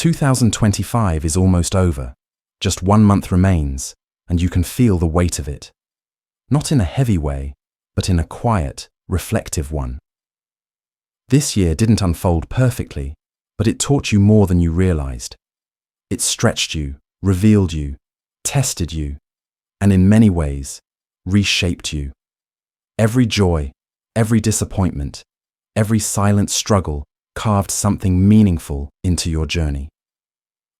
2025 is almost over. Just 1 month remains, and you can feel the weight of it. Not in a heavy way, but in a quiet, reflective one. This year didn't unfold perfectly, but it taught you more than you realized. It stretched you, revealed you, tested you, and in many ways, reshaped you. Every joy, every disappointment, every silent struggle carved something meaningful into your journey.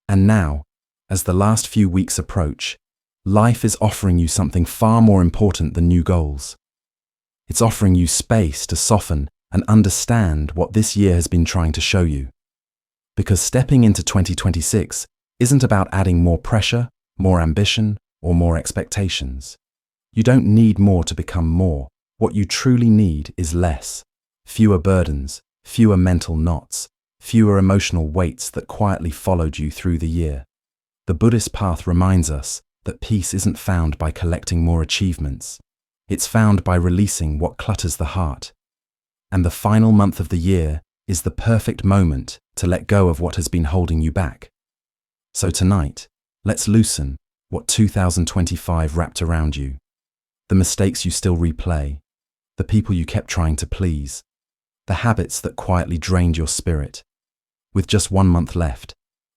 And now, as the last few weeks approach, life is offering you something far more important than new goals. It's offering you space to soften and understand what this year has been trying to show you. Because stepping into 2026 isn't about adding more pressure, more ambition, or more expectations. You don't need more to become more. What you truly need is less. Fewer burdens, fewer mental knots, fewer emotional weights that quietly followed you through the year. The Buddhist path reminds us that peace isn't found by collecting more achievements. It's found by releasing what clutters the heart. And the final month of the year is the perfect moment to let go of what has been holding you back. So tonight, let's loosen what 2025 wrapped around you. The mistakes you still replay, the people you kept trying to please, the habits that quietly drained your spirit. With just 1 month left,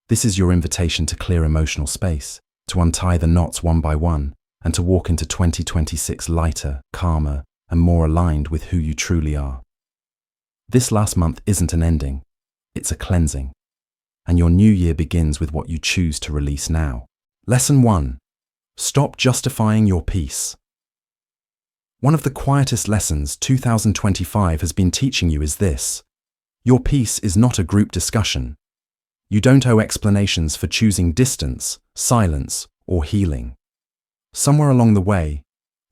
this is your invitation to clear emotional space, to untie the knots one by one, and to walk into 2026 lighter, calmer, and more aligned with who you truly are. This last month isn't an ending, it's a cleansing. And your new year begins with what you choose to release now. Lesson 1. Stop justifying your peace. One of the quietest lessons 2025 has been teaching you is this: your peace is not a group discussion. You don't owe explanations for choosing distance, silence, or healing. Somewhere along the way,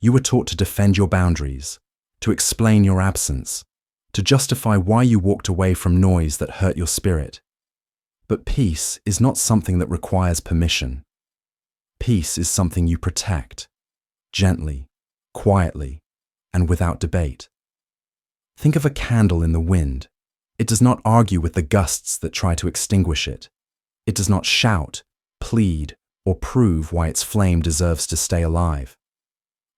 you were taught to defend your boundaries, to explain your absence, to justify why you walked away from noise that hurt your spirit. But peace is not something that requires permission. Peace is something you protect, gently, quietly, and without debate. Think of a candle in the wind. It does not argue with the gusts that try to extinguish it. It does not shout, plead, or prove why its flame deserves to stay alive.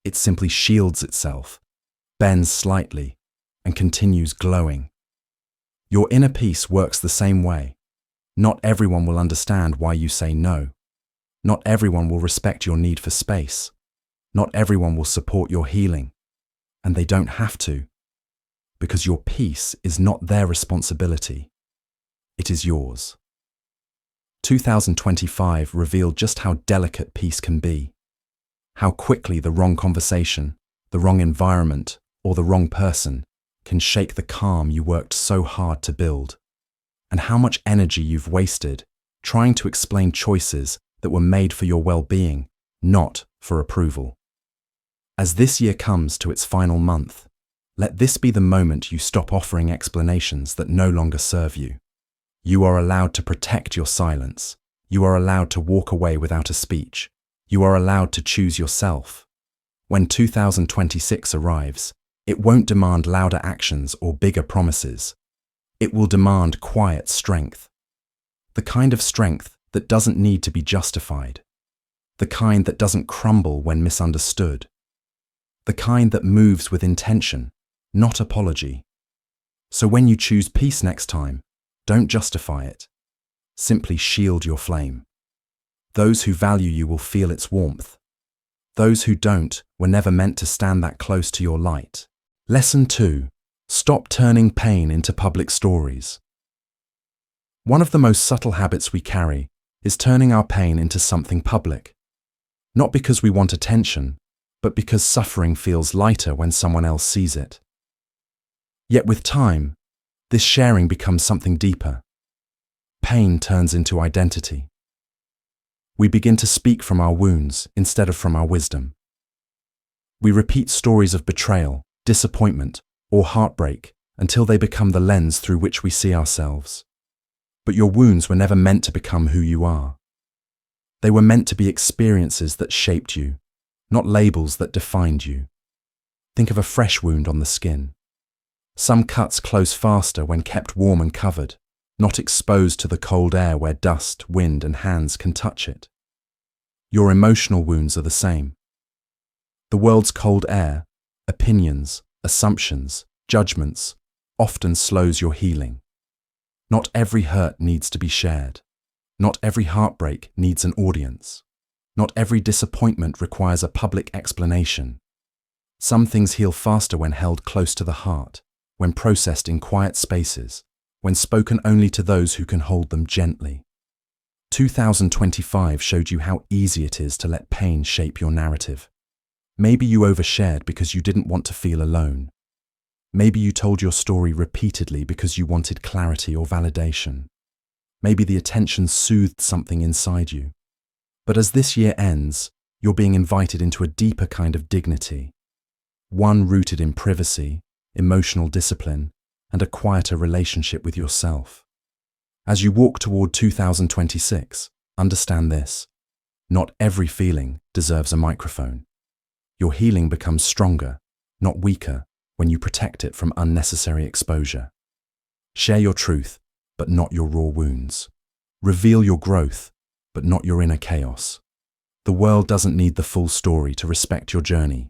It simply shields itself, bends slightly, and continues glowing. Your inner peace works the same way. Not everyone will understand why you say no. Not everyone will respect your need for space. Not everyone will support your healing. And they don't have to, because your peace is not their responsibility. It is yours. 2025 revealed just how delicate peace can be. How quickly the wrong conversation, the wrong environment, or the wrong person can shake the calm you worked so hard to build. And how much energy you've wasted trying to explain choices that were made for your well-being, not for approval. As this year comes to its final month, let this be the moment you stop offering explanations that no longer serve you. You are allowed to protect your silence. You are allowed to walk away without a speech. You are allowed to choose yourself. When 2026 arrives, it won't demand louder actions or bigger promises. It will demand quiet strength. The kind of strength that doesn't need to be justified. The kind that doesn't crumble when misunderstood. The kind that moves with intention, not apology. So when you choose peace next time, don't justify it. Simply shield your flame. Those who value you will feel its warmth. Those who don't were never meant to stand that close to your light. Lesson 2. Stop turning pain into public stories. One of the most subtle habits we carry is turning our pain into something public. Not because we want attention, but because suffering feels lighter when someone else sees it. Yet with time, this sharing becomes something deeper. Pain turns into identity. We begin to speak from our wounds instead of from our wisdom. We repeat stories of betrayal, disappointment, or heartbreak until they become the lens through which we see ourselves. But your wounds were never meant to become who you are. They were meant to be experiences that shaped you, not labels that defined you. Think of a fresh wound on the skin. Some cuts close faster when kept warm and covered, not exposed to the cold air where dust, wind, and hands can touch it. Your emotional wounds are the same. The world's cold air, opinions, assumptions, judgments, often slows your healing. Not every hurt needs to be shared. Not every heartbreak needs an audience. Not every disappointment requires a public explanation. Some things heal faster when held close to the heart, when processed in quiet spaces, when spoken only to those who can hold them gently. 2025 showed you how easy it is to let pain shape your narrative. Maybe you overshared because you didn't want to feel alone. Maybe you told your story repeatedly because you wanted clarity or validation. Maybe the attention soothed something inside you. But as this year ends, you're being invited into a deeper kind of dignity, one rooted in privacy, emotional discipline, and a quieter relationship with yourself. As you walk toward 2026, understand this: not every feeling deserves a microphone. Your healing becomes stronger, not weaker, when you protect it from unnecessary exposure. Share your truth, but not your raw wounds. Reveal your growth, but not your inner chaos. The world doesn't need the full story to respect your journey.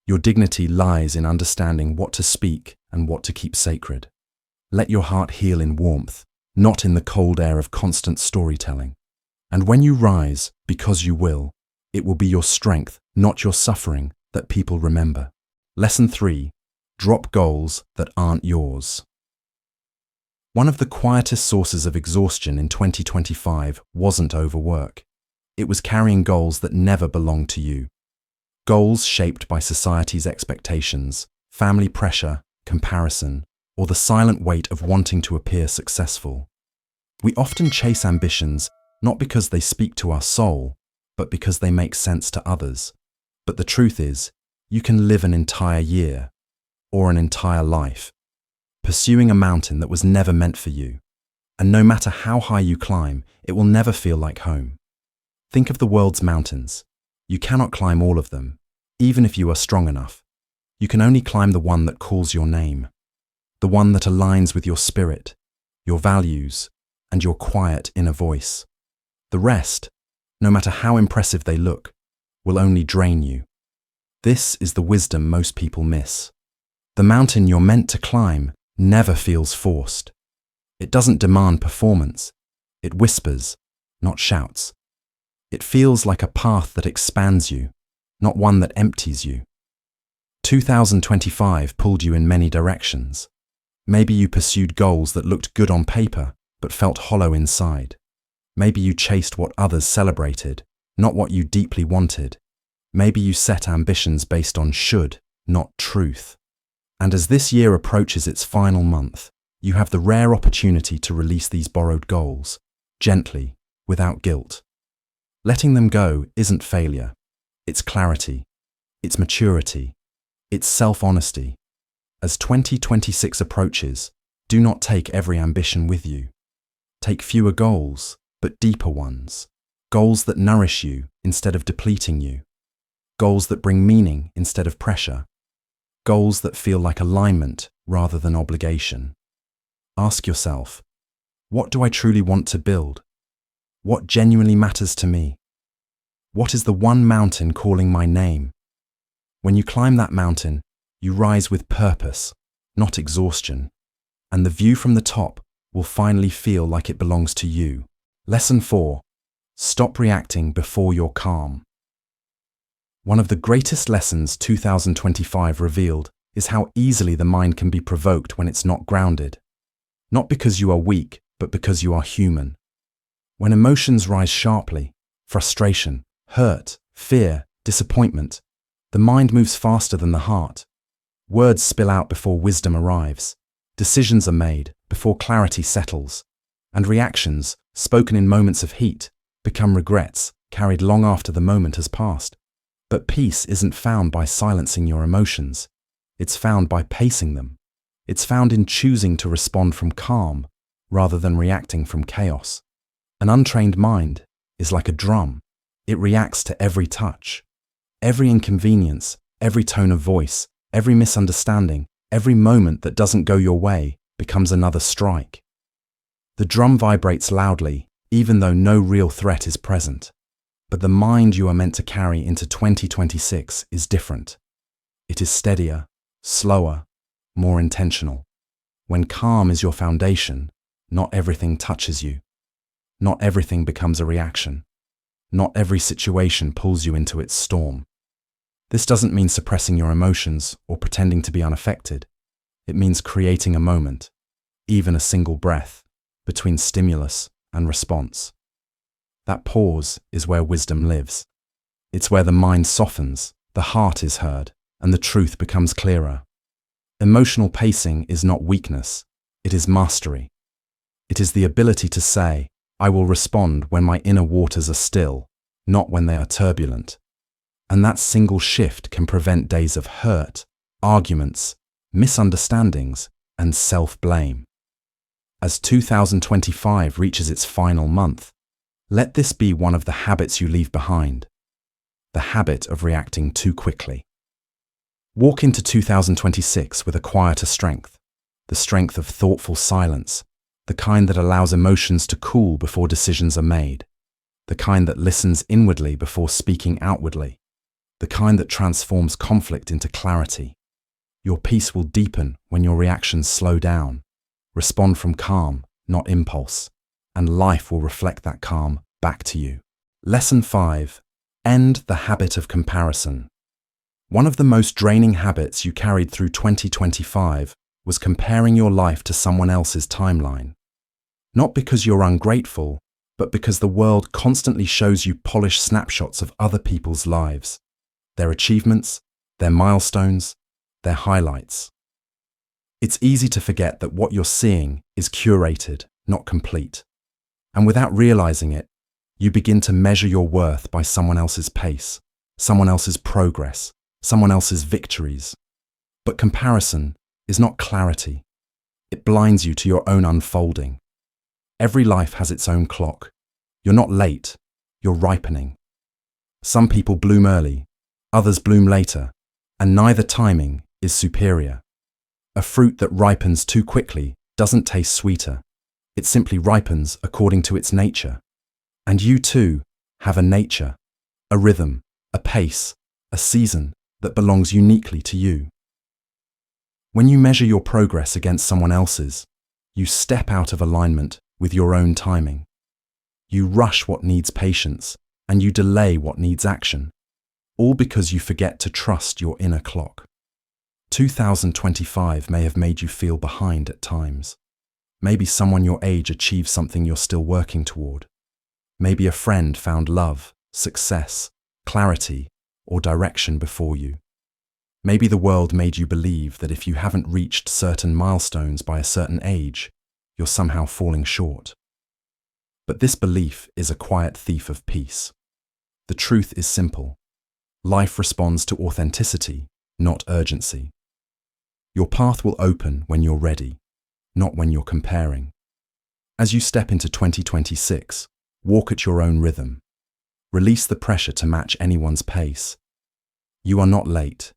Your dignity lies in understanding what to speak and what to keep sacred. Let your heart heal in warmth, not in the cold air of constant storytelling. And when you rise, because you will, it will be your strength, not your suffering, that people remember. Lesson 3. Drop goals that aren't yours. One of the quietest sources of exhaustion in 2025 wasn't overwork. It was carrying goals that never belonged to you. Goals shaped by society's expectations, family pressure, comparison, or the silent weight of wanting to appear successful. We often chase ambitions not because they speak to our soul, but because they make sense to others. But the truth is, you can live an entire year, or an entire life, pursuing a mountain that was never meant for you. And no matter how high you climb, it will never feel like home. Think of the world's mountains. You cannot climb all of them, even if you are strong enough. You can only climb the one that calls your name, the one that aligns with your spirit, your values, and your quiet inner voice. The rest, no matter how impressive they look, will only drain you. This is the wisdom most people miss. The mountain you're meant to climb never feels forced. It doesn't demand performance. It whispers, not shouts. It feels like a path that expands you, not one that empties you. 2025 pulled you in many directions. Maybe you pursued goals that looked good on paper, but felt hollow inside. Maybe you chased what others celebrated, not what you deeply wanted. Maybe you set ambitions based on should, not truth. And as this year approaches its final month, you have the rare opportunity to release these borrowed goals, gently, without guilt. Letting them go isn't failure. It's clarity. It's maturity. It's self-honesty. As 2026 approaches, do not take every ambition with you. Take fewer goals, but deeper ones. Goals that nourish you instead of depleting you. Goals that bring meaning instead of pressure. Goals that feel like alignment rather than obligation. Ask yourself, what do I truly want to build? What genuinely matters to me? What is the one mountain calling my name? When you climb that mountain, you rise with purpose, not exhaustion, and the view from the top will finally feel like it belongs to you. Lesson 4. Stop reacting before you're calm. One of the greatest lessons 2025 revealed is how easily the mind can be provoked when it's not grounded. Not because you are weak, but because you are human. When emotions rise sharply, frustration, hurt, fear, disappointment, the mind moves faster than the heart. Words spill out before wisdom arrives. Decisions are made before clarity settles. And reactions, spoken in moments of heat, become regrets, carried long after the moment has passed. But peace isn't found by silencing your emotions. It's found by pacing them. It's found in choosing to respond from calm rather than reacting from chaos. An untrained mind is like a drum. It reacts to every touch. Every inconvenience, every tone of voice, every misunderstanding, every moment that doesn't go your way becomes another strike. The drum vibrates loudly, even though no real threat is present. But the mind you are meant to carry into 2026 is different. It is steadier, slower, more intentional. When calm is your foundation, not everything touches you. Not everything becomes a reaction. Not every situation pulls you into its storm. This doesn't mean suppressing your emotions or pretending to be unaffected. It means creating a moment, even a single breath, between stimulus and response. That pause is where wisdom lives. It's where the mind softens, the heart is heard, and the truth becomes clearer. Emotional pacing is not weakness, it is mastery. It is the ability to say, I will respond when my inner waters are still, not when they are turbulent. And that single shift can prevent days of hurt, arguments, misunderstandings, and self-blame. As 2025 reaches its final month, let this be one of the habits you leave behind. The habit of reacting too quickly. Walk into 2026 with a quieter strength, the strength of thoughtful silence, the kind that allows emotions to cool before decisions are made, the kind that listens inwardly before speaking outwardly, the kind that transforms conflict into clarity. Your peace will deepen when your reactions slow down. Respond from calm, not impulse, and life will reflect that calm back to you. Lesson 5. End the habit of comparison. One of the most draining habits you carried through 2025 was comparing your life to someone else's timeline. Not because you're ungrateful, but because the world constantly shows you polished snapshots of other people's lives, their achievements, their milestones, their highlights. It's easy to forget that what you're seeing is curated, not complete. And without realizing it, you begin to measure your worth by someone else's pace, someone else's progress, someone else's victories. But comparison is not clarity. It blinds you to your own unfolding. Every life has its own clock. You're not late, you're ripening. Some people bloom early, others bloom later, and neither timing is superior. A fruit that ripens too quickly doesn't taste sweeter. It simply ripens according to its nature. And you too have a nature, a rhythm, a pace, a season that belongs uniquely to you. When you measure your progress against someone else's, you step out of alignment with your own timing. You rush what needs patience, and you delay what needs action, all because you forget to trust your inner clock. 2025 may have made you feel behind at times. Maybe someone your age achieved something you're still working toward. Maybe a friend found love, success, clarity, or direction before you. Maybe the world made you believe that if you haven't reached certain milestones by a certain age, you're somehow falling short. But this belief is a quiet thief of peace. The truth is simple. Life responds to authenticity, not urgency. Your path will open when you're ready, not when you're comparing. As you step into 2026, walk at your own rhythm. Release the pressure to match anyone's pace. You are not late.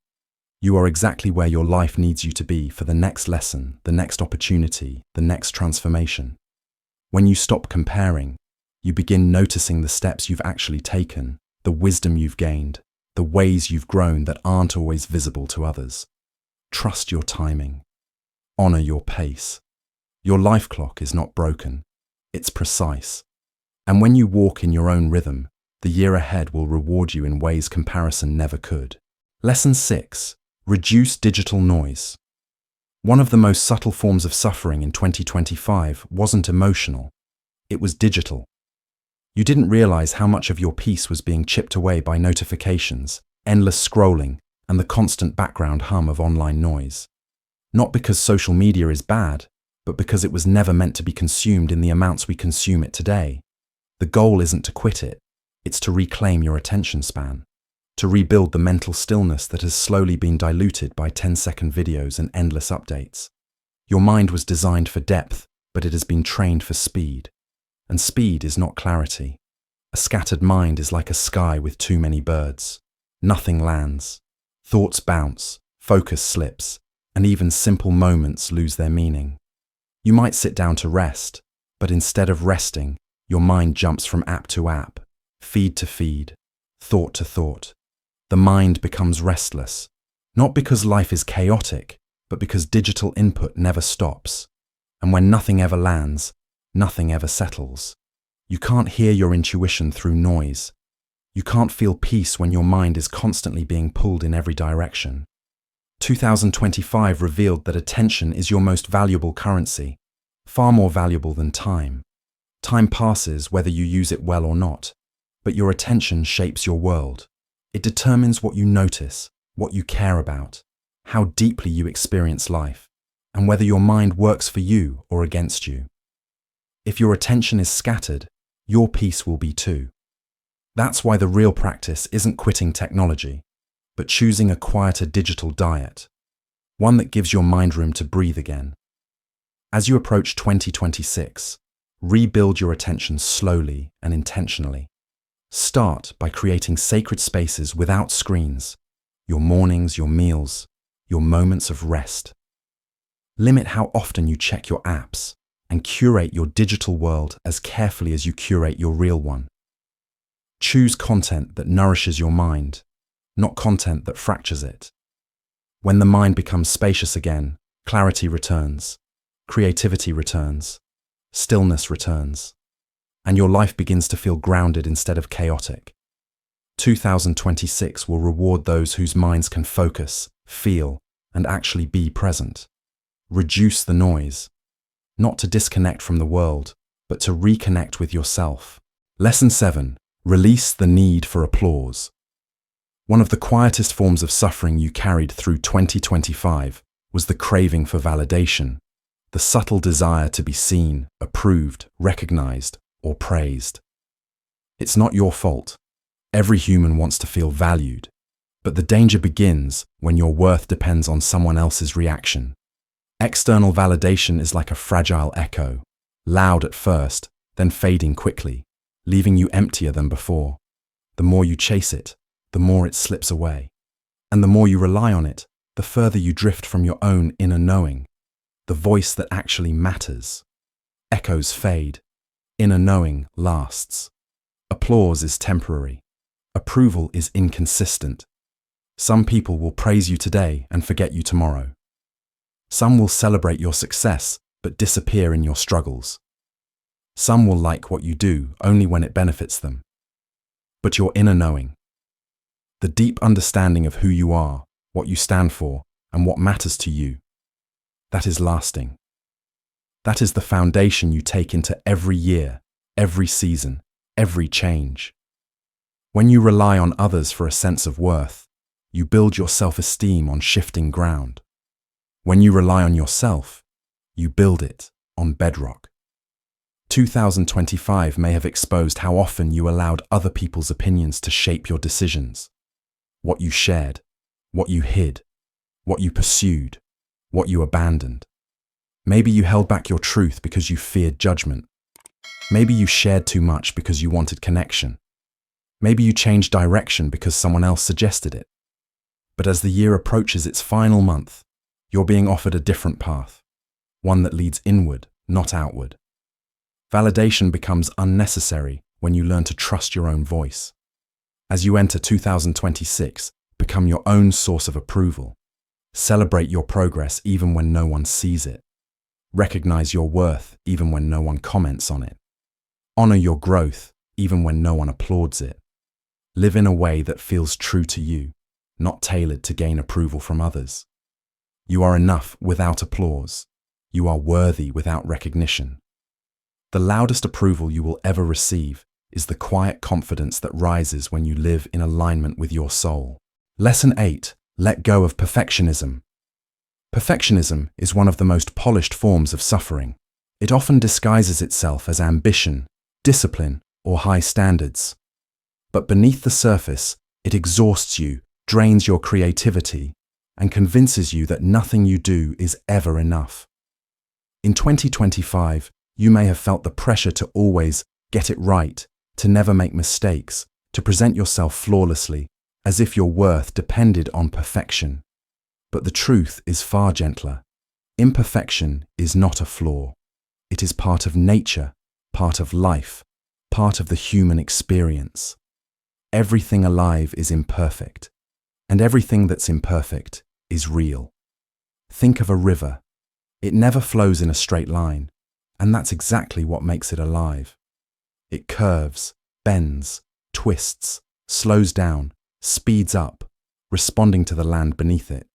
You are exactly where your life needs you to be for the next lesson, the next opportunity, the next transformation. When you stop comparing, you begin noticing the steps you've actually taken, the wisdom you've gained, the ways you've grown that aren't always visible to others. Trust your timing. Honor your pace. Your life clock is not broken. It's precise. And when you walk in your own rhythm, the year ahead will reward you in ways comparison never could. Lesson 6. Reduce digital noise. One of the most subtle forms of suffering in 2025 wasn't emotional. It was digital. You didn't realize how much of your peace was being chipped away by notifications, endless scrolling, and the constant background hum of online noise. Not because social media is bad, but because it was never meant to be consumed in the amounts we consume it today. The goal isn't to quit it, it's to reclaim your attention span, to rebuild the mental stillness that has slowly been diluted by 10-second videos and endless updates. Your mind was designed for depth, but it has been trained for speed. And speed is not clarity. A scattered mind is like a sky with too many birds. Nothing lands. Thoughts bounce, focus slips, and even simple moments lose their meaning. You might sit down to rest, But instead of resting, your mind jumps from app to app, feed to feed, thought to thought. The mind becomes restless, not because life is chaotic, but because digital input never stops. And when nothing ever lands, nothing ever settles. You can't hear your intuition through noise. You can't feel peace when your mind is constantly being pulled in every direction. 2025 revealed that attention is your most valuable currency, far more valuable than time. Time passes whether you use it well or not, but your attention shapes your world. It determines what you notice, what you care about, how deeply you experience life, and whether your mind works for you or against you. If your attention is scattered, your peace will be too. That's why the real practice isn't quitting technology, but choosing a quieter digital diet, one that gives your mind room to breathe again. As you approach 2026, rebuild your attention slowly and intentionally. Start by creating sacred spaces without screens, your mornings, your meals, your moments of rest. Limit how often you check your apps and curate your digital world as carefully as you curate your real one. Choose content that nourishes your mind, not content that fractures it. When the mind becomes spacious again, clarity returns, creativity returns, stillness returns, and your life begins to feel grounded instead of chaotic. 2026 will reward those whose minds can focus, feel, and actually be present. Reduce the noise, not to disconnect from the world, but to reconnect with yourself. Lesson 7. Release the need for applause. One of the quietest forms of suffering you carried through 2025 was the craving for validation, the subtle desire to be seen, approved, recognized, or praised. It's not your fault. Every human wants to feel valued, but the danger begins when your worth depends on someone else's reaction. External validation is like a fragile echo, loud at first, then fading quickly, leaving you emptier than before. The more you chase it, the more it slips away. And the more you rely on it, the further you drift from your own inner knowing, the voice that actually matters. Echoes fade. Inner knowing lasts. Applause is temporary. Approval is inconsistent. Some people will praise you today and forget you tomorrow. Some will celebrate your success but disappear in your struggles. Some will like what you do only when it benefits them. But your inner knowing, the deep understanding of who you are, what you stand for, and what matters to you, that is lasting. That is the foundation you take into every year, every season, every change. When you rely on others for a sense of worth, you build your self-esteem on shifting ground. When you rely on yourself, you build it on bedrock. 2025 may have exposed how often you allowed other people's opinions to shape your decisions. What you shared, what you hid, what you pursued, what you abandoned. Maybe you held back your truth because you feared judgment. Maybe you shared too much because you wanted connection. Maybe you changed direction because someone else suggested it. But as the year approaches its final month, you're being offered a different path, one that leads inward, not outward. Validation becomes unnecessary when you learn to trust your own voice. As you enter 2026, become your own source of approval. Celebrate your progress even when no one sees it. Recognize your worth even when no one comments on it. Honor your growth even when no one applauds it. Live in a way that feels true to you, not tailored to gain approval from others. You are enough without applause. You are worthy without recognition. The loudest approval you will ever receive is the quiet confidence that rises when you live in alignment with your soul. Lesson 8. Let go of perfectionism. Perfectionism is one of the most polished forms of suffering. It often disguises itself as ambition, discipline, or high standards. But beneath the surface, it exhausts you, drains your creativity, and convinces you that nothing you do is ever enough. In 2025, you may have felt the pressure to always get it right, to never make mistakes, to present yourself flawlessly, as if your worth depended on perfection. But the truth is far gentler. Imperfection is not a flaw. It is part of nature, part of life, part of the human experience. Everything alive is imperfect, and everything that's imperfect is real. Think of a river. It never flows in a straight line, and that's exactly what makes it alive. It curves, bends, twists, slows down, speeds up, responding to the land beneath it.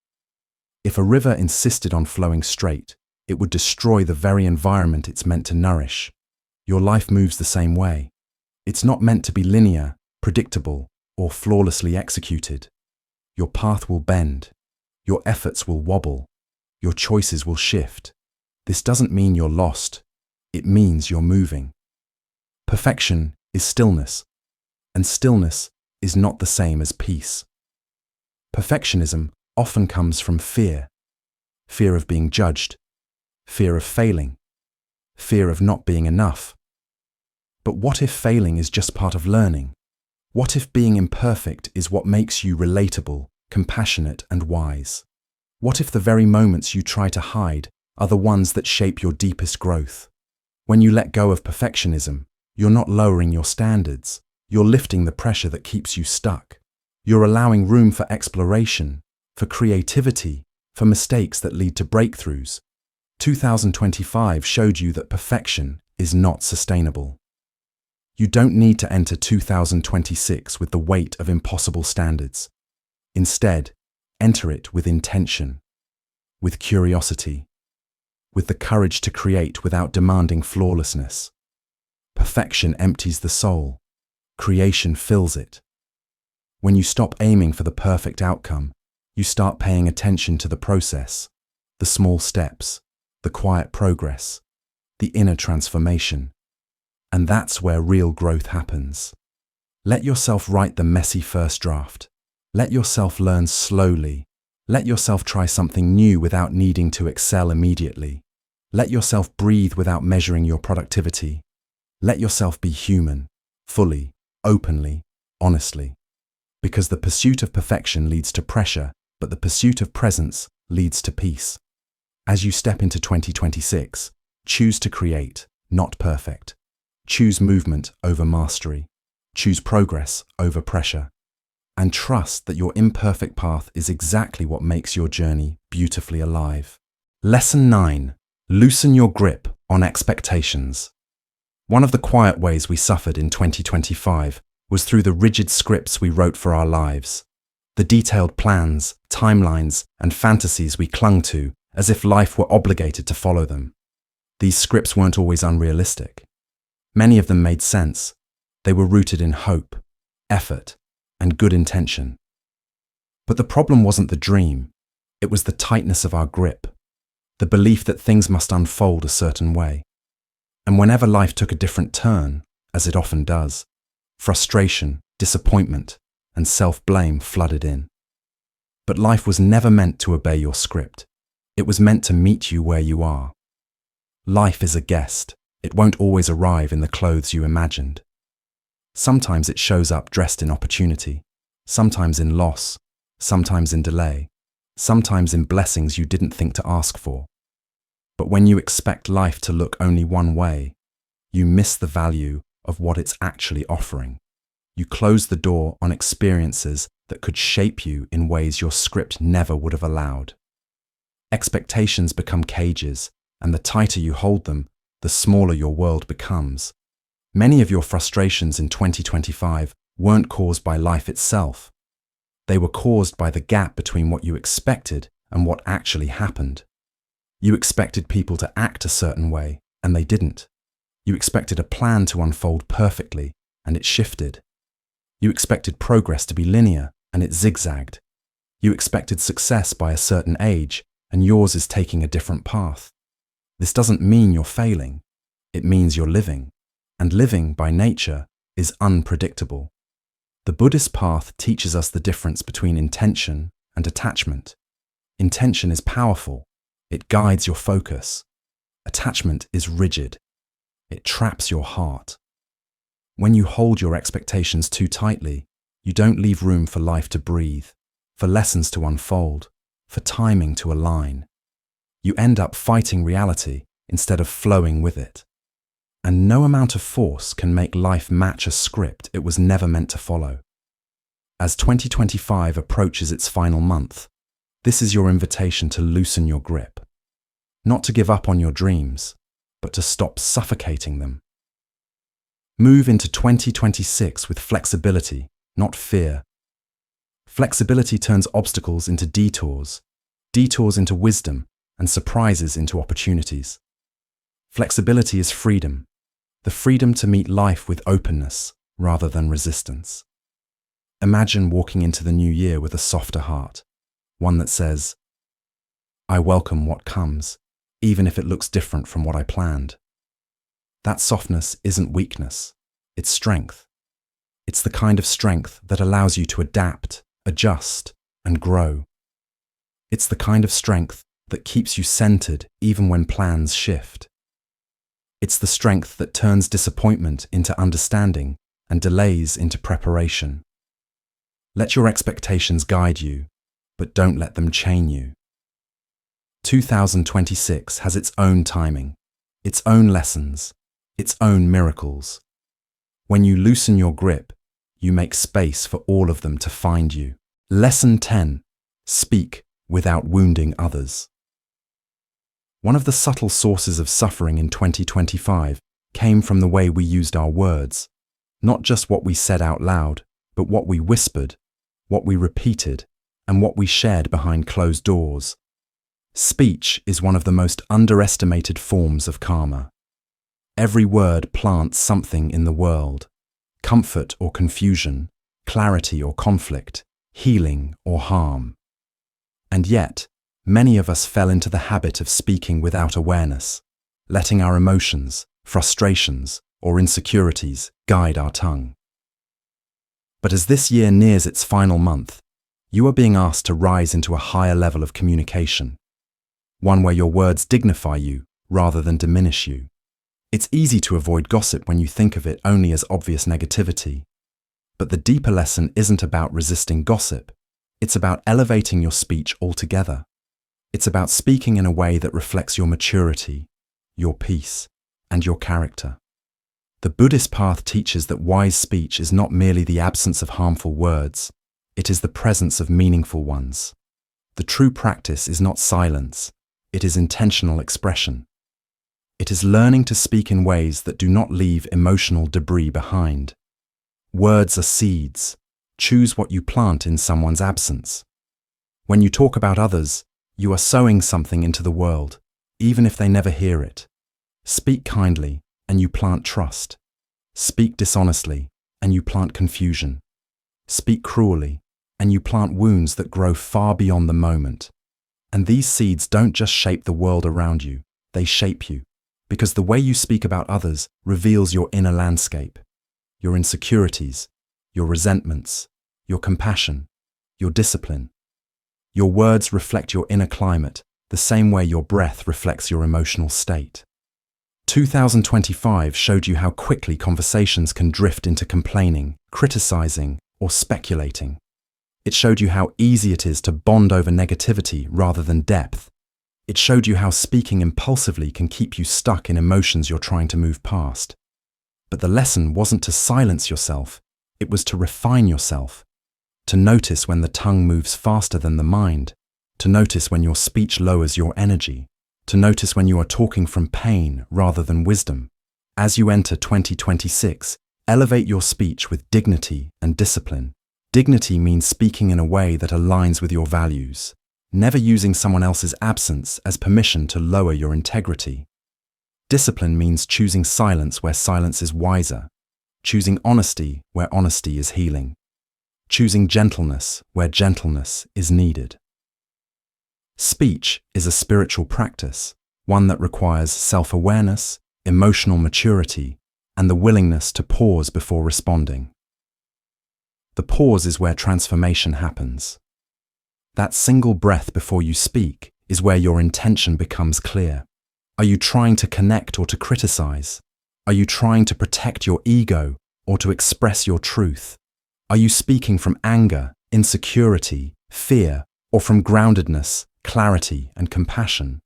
If a river insisted on flowing straight, it would destroy the very environment it's meant to nourish. Your life moves the same way. It's not meant to be linear, predictable, or flawlessly executed. Your path will bend. Your efforts will wobble. Your choices will shift. This doesn't mean you're lost. It means you're moving. Perfection is stillness, and stillness is not the same as peace. Perfectionism often comes from fear. Fear of being judged. Fear of failing. Fear of not being enough. But what if failing is just part of learning? What if being imperfect is what makes you relatable, compassionate, and wise? What if the very moments you try to hide are the ones that shape your deepest growth? When you let go of perfectionism, you're not lowering your standards. You're lifting the pressure that keeps you stuck. You're allowing room for exploration, for creativity, for mistakes that lead to breakthroughs. 2025 showed you that perfection is not sustainable. You don't need to enter 2026 with the weight of impossible standards. Instead, enter it with intention, with curiosity, with the courage to create without demanding flawlessness. Perfection empties the soul. Creation fills it. When you stop aiming for the perfect outcome, you start paying attention to the process, the small steps, the quiet progress, the inner transformation. And that's where real growth happens. Let yourself write the messy first draft. Let yourself learn slowly. Let yourself try something new without needing to excel immediately. Let yourself breathe without measuring your productivity. Let yourself be human, fully, openly, honestly. Because the pursuit of perfection leads to pressure, but the pursuit of presence leads to peace. As you step into 2026, choose to create, not perfect. Choose movement over mastery. Choose progress over pressure. And trust that your imperfect path is exactly what makes your journey beautifully alive. Lesson 9. Loosen your grip on expectations. One of the quiet ways we suffered in 2025 was through the rigid scripts we wrote for our lives. The detailed plans, timelines, and fantasies we clung to as if life were obligated to follow them. These scripts weren't always unrealistic. Many of them made sense. They were rooted in hope, effort, and good intention. But the problem wasn't the dream. It was the tightness of our grip, the belief that things must unfold a certain way. And whenever life took a different turn, as it often does, frustration, disappointment, and self-blame flooded in. But life was never meant to obey your script. It was meant to meet you where you are. Life is a guest. It won't always arrive in the clothes you imagined. Sometimes it shows up dressed in opportunity, sometimes in loss, sometimes in delay, sometimes in blessings you didn't think to ask for. But when you expect life to look only one way, you miss the value of what it's actually offering. You close the door on experiences that could shape you in ways your script never would have allowed. Expectations become cages, and the tighter you hold them, the smaller your world becomes. Many of your frustrations in 2025 weren't caused by life itself. They were caused by the gap between what you expected and what actually happened. You expected people to act a certain way, and they didn't. You expected a plan to unfold perfectly, and it shifted. You expected progress to be linear, and it zigzagged. You expected success by a certain age, and yours is taking a different path. This doesn't mean you're failing. It means you're living. And living, by nature, is unpredictable. The Buddhist path teaches us the difference between intention and attachment. Intention is powerful. It guides your focus. Attachment is rigid. It traps your heart. When you hold your expectations too tightly, you don't leave room for life to breathe, for lessons to unfold, for timing to align. You end up fighting reality instead of flowing with it. and no amount of force can make life match a script it was never meant to follow. As 2025 approaches its final month, this is your invitation to loosen your grip. Not to give up on your dreams, but to stop suffocating them. Move into 2026 with flexibility, not fear. Flexibility turns obstacles into detours, detours into wisdom, and surprises into opportunities. Flexibility is freedom, the freedom to meet life with openness rather than resistance. Imagine walking into the new year with a softer heart, one that says, I welcome what comes, even if it looks different from what I planned. That softness isn't weakness, it's strength. It's the kind of strength that allows you to adapt, adjust, and grow. It's the kind of strength that keeps you centered even when plans shift. It's the strength that turns disappointment into understanding and delays into preparation. Let your expectations guide you, but don't let them chain you. 2026 has its own timing, its own lessons, its own miracles. When you loosen your grip, you make space for all of them to find you. Lesson 10. Speak without wounding others. One of the subtle sources of suffering in 2025 came from the way we used our words, not just what we said out loud, but what we whispered, what we repeated, and what we shared behind closed doors. Speech is one of the most underestimated forms of karma. Every word plants something in the world: comfort or confusion, clarity or conflict, healing or harm. And yet, many of us fell into the habit of speaking without awareness, letting our emotions, frustrations, or insecurities guide our tongue. But as this year nears its final month, you are being asked to rise into a higher level of communication, one where your words dignify you rather than diminish you. It's easy to avoid gossip when you think of it only as obvious negativity. But the deeper lesson isn't about resisting gossip. It's about elevating your speech altogether. It's about speaking in a way that reflects your maturity, your peace, and your character. The Buddhist path teaches that wise speech is not merely the absence of harmful words, it is the presence of meaningful ones. The true practice is not silence, it is intentional expression. It is learning to speak in ways that do not leave emotional debris behind. Words are seeds. Choose what you plant in someone's absence. When you talk about others, you are sowing something into the world, even if they never hear it. Speak kindly, and you plant trust. Speak dishonestly, and you plant confusion. Speak cruelly, and you plant wounds that grow far beyond the moment. And these seeds don't just shape the world around you, they shape you, because the way you speak about others reveals your inner landscape, your insecurities, your resentments, your compassion, your discipline. Your words reflect your inner climate, the same way your breath reflects your emotional state. 2025 showed you how quickly conversations can drift into complaining, criticizing, or speculating. It showed you how easy it is to bond over negativity rather than depth. It showed you how speaking impulsively can keep you stuck in emotions you're trying to move past. But the lesson wasn't to silence yourself, it was to refine yourself, to notice when the tongue moves faster than the mind, to notice when your speech lowers your energy, to notice when you are talking from pain rather than wisdom. As you enter 2026, elevate your speech with dignity and discipline. Dignity means speaking in a way that aligns with your values, never using someone else's absence as permission to lower your integrity. Discipline means choosing silence where silence is wiser, choosing honesty where honesty is healing, choosing gentleness where gentleness is needed. Speech is a spiritual practice, one that requires self-awareness, emotional maturity, and the willingness to pause before responding. The pause is where transformation happens. That single breath before you speak is where your intention becomes clear. Are you trying to connect or to criticize? Are you trying to protect your ego or to express your truth? Are you speaking from anger, insecurity, fear, or from groundedness, clarity, and compassion?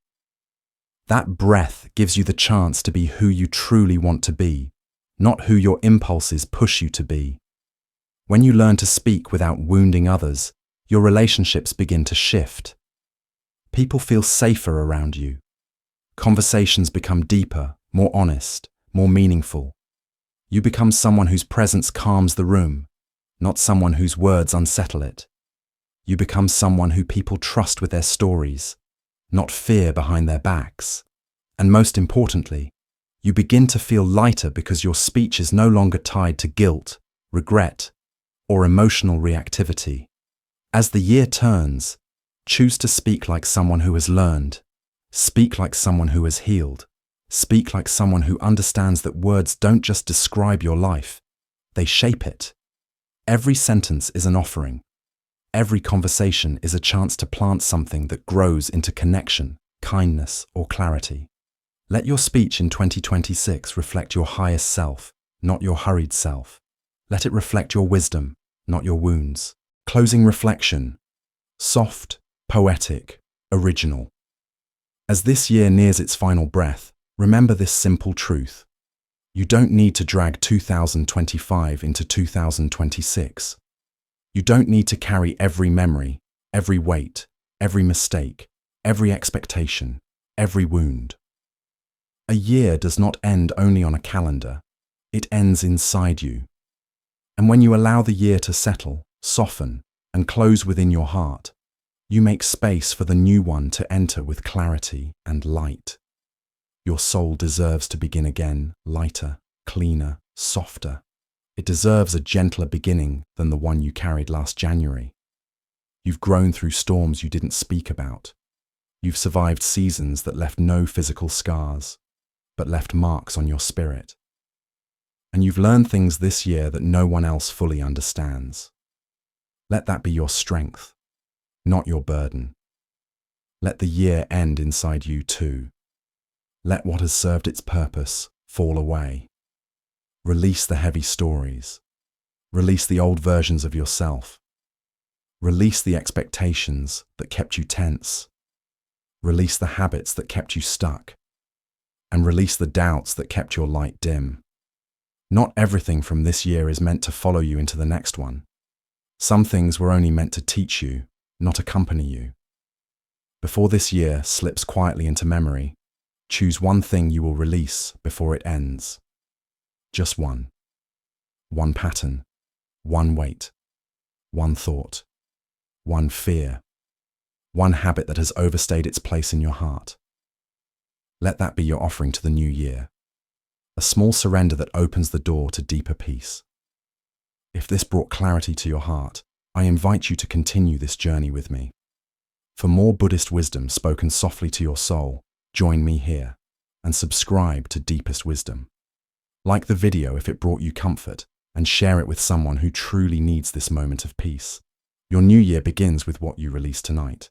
That breath gives you the chance to be who you truly want to be, not who your impulses push you to be. When you learn to speak without wounding others, your relationships begin to shift. People feel safer around you. Conversations become deeper, more honest, more meaningful. You become someone whose presence calms the room, not someone whose words unsettle it. You become someone who people trust with their stories, not fear behind their backs. And most importantly, you begin to feel lighter because your speech is no longer tied to guilt, regret, or emotional reactivity. As the year turns, choose to speak like someone who has learned, speak like someone who has healed, speak like someone who understands that words don't just describe your life, they shape it. Every sentence is an offering. Every conversation is a chance to plant something that grows into connection, kindness, or clarity. Let your speech in 2026 reflect your highest self, not your hurried self. Let it reflect your wisdom, not your wounds. Closing reflection. Soft, poetic, original. As this year nears its final breath, remember this simple truth. You don't need to drag 2025 into 2026. You don't need to carry every memory, every weight, every mistake, every expectation, every wound. A year does not end only on a calendar, it ends inside you. And when you allow the year to settle, soften, and close within your heart, you make space for the new one to enter with clarity and light. Your soul deserves to begin again, lighter, cleaner, softer. It deserves a gentler beginning than the one you carried last January. You've grown through storms you didn't speak about. You've survived seasons that left no physical scars, but left marks on your spirit. And you've learned things this year that no one else fully understands. Let that be your strength, not your burden. Let the year end inside you too. Let what has served its purpose fall away. Release the heavy stories. Release the old versions of yourself. Release the expectations that kept you tense. Release the habits that kept you stuck. And release the doubts that kept your light dim. Not everything from this year is meant to follow you into the next one. Some things were only meant to teach you, not accompany you. Before this year slips quietly into memory, choose one thing you will release before it ends. Just one. One pattern, one weight, one thought, one fear, one habit that has overstayed its place in your heart. Let that be your offering to the new year, a small surrender that opens the door to deeper peace. If this brought clarity to your heart, I invite you to continue this journey with me. For more Buddhist wisdom spoken softly to your soul, join me here and subscribe to Deepest Wisdom. Like the video if it brought you comfort and share it with someone who truly needs this moment of peace. Your new year begins with what you release tonight.